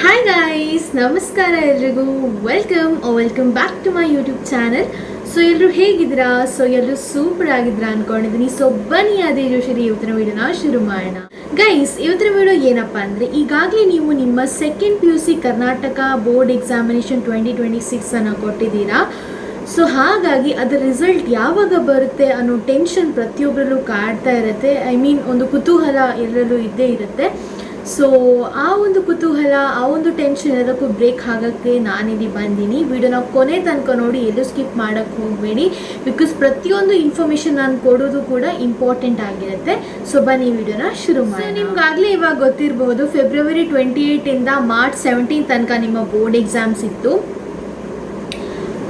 Hi guys, ನಮಸ್ಕಾರ ಎಲ್ರಿಗೂ. Welcome back to my YouTube channel. So ಎಲ್ಲರೂ ಹೇಗಿದ್ದೀರಾ? ಸೊ ಎಲ್ಲರೂ ಸೂಪರ್ ಆಗಿದ್ದೀರಾ ಅಂದ್ಕೊಂಡಿದ್ದೀನಿ. ಸೊ ಬನ್ನಿ ಅದೇ ಜೋಶರಿ ಇವತ್ತಿನ ವಿಡಿಯೋನ ಶುರು ಮಾಡೋಣ. ಗೈಸ್, ಇವತ್ತಿನ ವಿಡಿಯೋ ಏನಪ್ಪ ಅಂದರೆ, ಈಗಾಗಲೇ ನೀವು ನಿಮ್ಮ second PUC Karnataka board examination 2026 ಅನ್ನು ಕೊಟ್ಟಿದ್ದೀರಾ. ಸೊ ಹಾಗಾಗಿ ಅದರ ರಿಸಲ್ಟ್ ಯಾವಾಗ ಬರುತ್ತೆ ಅನ್ನೋ ಟೆನ್ಷನ್ ಪ್ರತಿಯೊಬ್ಬರಲ್ಲೂ ಕಾಡ್ತಾ ಇರುತ್ತೆ. ಒಂದು ಕುತೂಹಲ ಎಲ್ಲರಲ್ಲೂ ಇದ್ದೇ ಇರುತ್ತೆ. ಸೊ ಆ ಒಂದು ಕುತೂಹಲ, ಆ ಒಂದು ಟೆನ್ಷನ್ ಎಲ್ಲದಕ್ಕೂ ಬ್ರೇಕ್ ಆಗೋಕ್ಕೆ ನಾನಿಲ್ಲಿ ಬಂದೀನಿ. ವಿಡಿಯೋನ ಕೊನೆ ತನಕ ನೋಡಿ, ಎಲ್ಲೂ ಸ್ಕಿಪ್ ಮಾಡೋಕ್ಕೆ ಹೋಗಬೇಡಿ. ಬಿಕಾಸ್ ಪ್ರತಿಯೊಂದು ಇನ್ಫಾರ್ಮೇಷನ್ ನಾನು ಕೊಡೋದು ಕೂಡ ಇಂಪಾರ್ಟೆಂಟ್ ಆಗಿರುತ್ತೆ. ಸೊ ಬನ್ನಿ ವಿಡಿಯೋನ ಶುರು ಮಾಡಿ. ನಿಮ್ಗಾಗಲೇ ಇವಾಗ ಗೊತ್ತಿರಬಹುದು, ಫೆಬ್ರವರಿ 28 ಮಾರ್ಚ್ 17 ತನಕ ನಿಮ್ಮ ಬೋರ್ಡ್ ಎಕ್ಸಾಮ್ಸ್ ಇತ್ತು.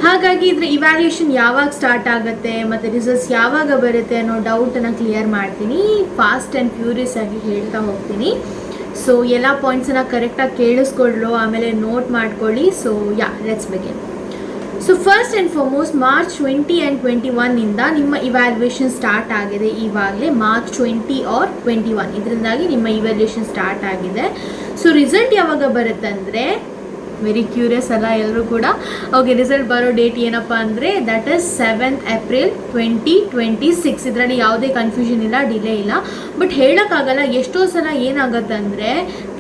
ಹಾಗಾಗಿ ಇದರ ಇವ್ಯಾಲ್ಯೂಯೇಷನ್ ಯಾವಾಗ ಸ್ಟಾರ್ಟ್ ಆಗುತ್ತೆ ಮತ್ತು ರಿಸಲ್ಟ್ಸ್ ಯಾವಾಗ ಬರುತ್ತೆ ಅನ್ನೋ ಡೌಟನ್ನು ಕ್ಲಿಯರ್ ಮಾಡ್ತೀನಿ. ಫಾಸ್ಟ್ ಆ್ಯಂಡ್ ಫ್ಯೂರಿಯಸ್ ಆಗಿ ಹೇಳ್ತಾ ಹೋಗ್ತೀನಿ. ಸೊ ಎಲ್ಲ ಪಾಯಿಂಟ್ಸನ್ನು ಕರೆಕ್ಟಾಗಿ ಕೇಳಿಸ್ಕೊಳ್ಳೋ, ಆಮೇಲೆ ನೋಟ್ ಮಾಡ್ಕೊಳ್ಳಿ. So let's begin. So first and foremost March 20 and 21 ನಿಮ್ಮ ಇವ್ಯಾಲ್ಯೂಯೇಷನ್ ಸ್ಟಾರ್ಟ್ ಆಗಿದೆ. ಇವಾಗಲೇ ಮಾರ್ಚ್ 20 ಆರ್ 21 ಇದರಿಂದಾಗಿ ನಿಮ್ಮ ಇವ್ಯಾಲ್ಯೂಯೇಷನ್ ಸ್ಟಾರ್ಟ್ ಆಗಿದೆ. ಸೊ ರಿಸಲ್ಟ್ ಯಾವಾಗ ಬರುತ್ತೆ ಅಂದರೆ, ವೆರಿ ಕ್ಯೂರಿಯಸ್ ಅಲ್ಲ ಎಲ್ಲರೂ ಕೂಡ? ಓಕೆ, ರಿಸಲ್ಟ್ ಬರೋ ಡೇಟ್ ಏನಪ್ಪ ಅಂದರೆ ದಟ್ ಈಸ್ 7th April 2026. ಇದರಲ್ಲಿ ಯಾವುದೇ ಕನ್ಫ್ಯೂಷನ್ ಇಲ್ಲ, ಡಿಲೇ ಇಲ್ಲ. ಬಟ್ ಹೇಳೋಕ್ಕಾಗಲ್ಲ. ಎಷ್ಟೋ ಸಲ ಏನಾಗುತ್ತೆ ಅಂದರೆ,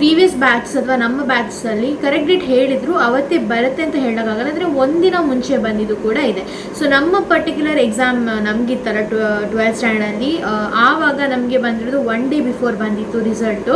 ಪ್ರೀವಿಯಸ್ ಬ್ಯಾಚ್ಸ್ ಅಥವಾ ನಮ್ಮ ಬ್ಯಾಚ್ಸಲ್ಲಿ ಕರೆಕ್ಟ್ ಡೇಟ್ ಹೇಳಿದ್ರು ಅವತ್ತೇ ಬರುತ್ತೆ ಅಂತ ಹೇಳೋಕ್ಕಾಗಲ್ಲ. ಅಂದರೆ ಒಂದಿನ ಮುಂಚೆ ಬಂದಿದ್ದು ಕೂಡ ಇದೆ. ಸೊ ನಮ್ಮ ಪರ್ಟಿಕ್ಯುಲರ್ ಎಕ್ಸಾಮ್ ನಮಗಿತ್ತಲ್ಲ 12th ಸ್ಟ್ಯಾಂಡರ್ಡಲ್ಲಿ, ಆವಾಗ ನಮಗೆ ಬಂದಿರೋದು 1 day ಬಿಫೋರ್ ಬಂದಿತ್ತು ರಿಸಲ್ಟು.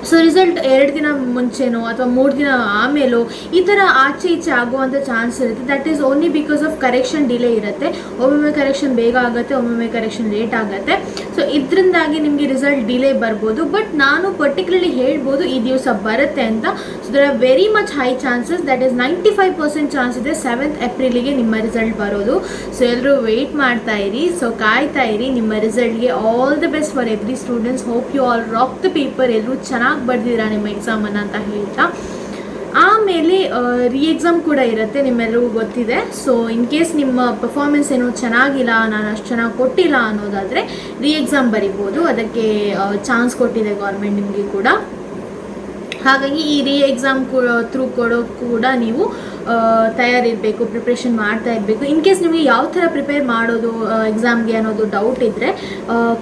ಸೊ ರಿಸಲ್ಟ್ 2 ದಿನ ಮುಂಚೆನೋ ಅಥವಾ 3 ದಿನ ಆಮೇಲೋ ಈ ಥರ ಆಚೆ ಈಚೆ ಆಗುವಂಥ ಚಾನ್ಸ್ ಇರುತ್ತೆ. That is only because of correction delay ಇರುತ್ತೆ. ಒಮ್ಮೊಮ್ಮೆ ಕರೆಕ್ಷನ್ ಬೇಗ ಆಗುತ್ತೆ, ಒಮ್ಮೊಮ್ಮೆ ಕರೆಕ್ಷನ್ ಲೇಟ್ ಆಗುತ್ತೆ. ಸೊ ಇದರಿಂದಾಗಿ ನಿಮಗೆ ರಿಸಲ್ಟ್ ಡಿಲೇ ಬರ್ಬೋದು. ಬಟ್ ನಾನು ಪರ್ಟಿಕ್ಯುಲರ್ಲಿ ಹೇಳ್ಬೋದು ಈ ದಿವಸ ಬರುತ್ತೆ ಅಂತ. So there are very much high chances, that is 95% chance ಇದೆ 7th April ನಿಮ್ಮ ರಿಸಲ್ಟ್ ಬರೋದು. ಸೊ ಎಲ್ಲರೂ ವೆಯ್ಟ್ ಮಾಡ್ತಾ ಇರಿ. ಸೊ ಕಾಯ್ತಾ ಇರಿ ನಿಮ್ಮ ರಿಸಲ್ಟ್ಗೆ. All the best for every students. Hope you all rock the paper. ಎಲ್ಲರೂ ಚೆನ್ನಾಗಿ ಬರ್ದಿದ್ದೀರಾ ನಿಮ್ಮ ಎಕ್ಸಾಮನ್ನು ಅಂತ ಹೇಳ್ತಾ, ಆಮೇಲೆ ಎಕ್ಸಾಮ್ ಕೂಡ ಇರುತ್ತೆ, ನಿಮ್ಮೆಲ್ಲರಿಗೂ ಗೊತ್ತಿದೆ. ಸೊ ಇನ್ ಕೇಸ್ ನಿಮ್ಮ ಪರ್ಫಾರ್ಮೆನ್ಸ್ ಏನೋ ಚೆನ್ನಾಗಿಲ್ಲ, ನಾನು ಅಷ್ಟು ಚೆನ್ನಾಗಿ ಕೊಟ್ಟಿಲ್ಲ ಅನ್ನೋದಾದರೆ ಎಕ್ಸಾಮ್ ಬರಿಬೋದು. ಅದಕ್ಕೆ ಚಾನ್ಸ್ ಕೊಟ್ಟಿದೆ ಗೌರ್ಮೆಂಟ್ ನಿಮಗೆ ಕೂಡ. ಹಾಗಾಗಿ ಈ ಎಕ್ಸಾಮ್ ಥ್ರೂ ಕೊಡೋ ಕೂಡ ನೀವು ತಯಾರಿರಬೇಕು, ಪ್ರಿಪ್ರೇಷನ್ ಮಾಡ್ತಾ ಇರಬೇಕು. ಇನ್ ಕೇಸ್ ನಿಮಗೆ ಯಾವ ಥರ ಪ್ರಿಪೇರ್ ಮಾಡೋದು ಎಕ್ಸಾಮ್ಗೆ ಅನ್ನೋದು ಡೌಟ್ ಇದ್ದರೆ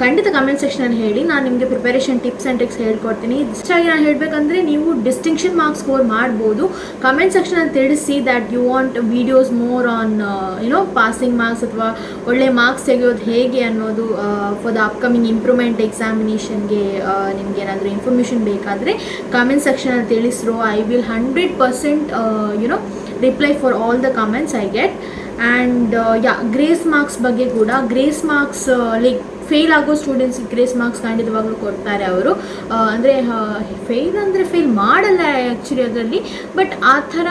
ಖಂಡಿತ ಕಮೆಂಟ್ ಸೆಕ್ಷನಲ್ಲಿ ಹೇಳಿ. ನಾನು ನಿಮಗೆ ಪ್ರಿಪರೇಷನ್ ಟಿಪ್ಸ್ ಆ್ಯಂಡ್ ಟ್ರಿಕ್ಸ್ ಹೇಳ್ಕೊಡ್ತೀನಿ. ಹೆಚ್ಚಾಗಿ ನಾನು ಹೇಳಬೇಕಂದ್ರೆ, ನೀವು ಡಿಸ್ಟಿಂಕ್ಷನ್ ಮಾರ್ಕ್ಸ್ ಸ್ಕೋರ್ ಮಾಡ್ಬೋದು. ಕಮೆಂಟ್ ಸೆಕ್ಷನಲ್ಲಿ ತಿಳಿಸಿ that you want videos more on passing marks ಅಥವಾ ಒಳ್ಳೆ ಮಾರ್ಕ್ಸ್ ತೆಗೆಯೋದು ಹೇಗೆ ಅನ್ನೋದು ಫಾರ್ ದ ಅಪ್ಕಮಿಂಗ್ ಇಂಪ್ರೂವ್ಮೆಂಟ್ ಎಕ್ಸಾಮಿನೇಷನ್ಗೆ. ನಿಮ್ಗೆ ಏನಾದರೂ ಇನ್ಫಾರ್ಮೇಷನ್ ಬೇಕಾದರೆ ಕಮೆಂಟ್ ಸೆಕ್ಷನಲ್ಲಿ ತಿಳಿಸ್ರು. I will 100% reply for all the comments I get. And grace marks ಬಗ್ಗೆ ಕೂಡ, ಗ್ರೇಸ್ ಮಾರ್ಕ್ಸ್ ಲೈಕ್ ಫೇಲ್ ಆಗೋ ಸ್ಟೂಡೆಂಟ್ಸಿಗೆ ಗ್ರೇಸ್ ಮಾರ್ಕ್ಸ್ ಖಂಡಿತವಾಗ್ಲೂ ಕೊಡ್ತಾರೆ ಅವರು. ಅಂದರೆ ಫೇಲ್ ಮಾಡಲ್ಲ ಆ್ಯಕ್ಚುಲಿ ಅದರಲ್ಲಿ. ಬಟ್ ಆ ಥರ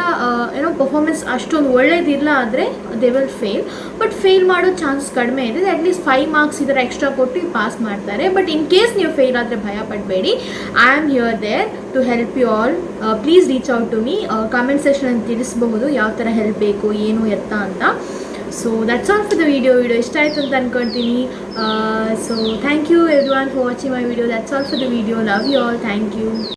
ಪರ್ಫಾರ್ಮೆನ್ಸ್ ಅಷ್ಟೊಂದು ಒಳ್ಳೇದಿಲ್ಲ ಆದರೆ they will fail. But fail ಮಾಡೋ ಚಾನ್ಸಸ್ ಕಡಿಮೆ ಇದೆ. ಅಟ್ಲೀಸ್ಟ್ 5 marks ಈ ಥರ ಎಕ್ಸ್ಟ್ರಾ ಕೊಟ್ಟು ಪಾಸ್ ಮಾಡ್ತಾರೆ. ಬಟ್ ಇನ್ ಕೇಸ್ ನೀವು ಫೇಲ್ ಆದರೆ ಭಯ ಪಡಬೇಡಿ. I am here there to help you all. Please reach out to me. Comment ಸೆಕ್ಷನಲ್ಲಿ ತಿಳಿಸಬಹುದು ಯಾವ ಥರ ಹೆಲ್ಪ್ ಬೇಕು, ಏನು ಎತ್ತ ಅಂತ. So that's all for the video ಇಷ್ಟ ಆಯಿತು ಅಂತ ಅಂದ್ಕೊಳ್ತೀನಿ. So thank you everyone for watching my video. That's all for the video. Love you all. Thank you.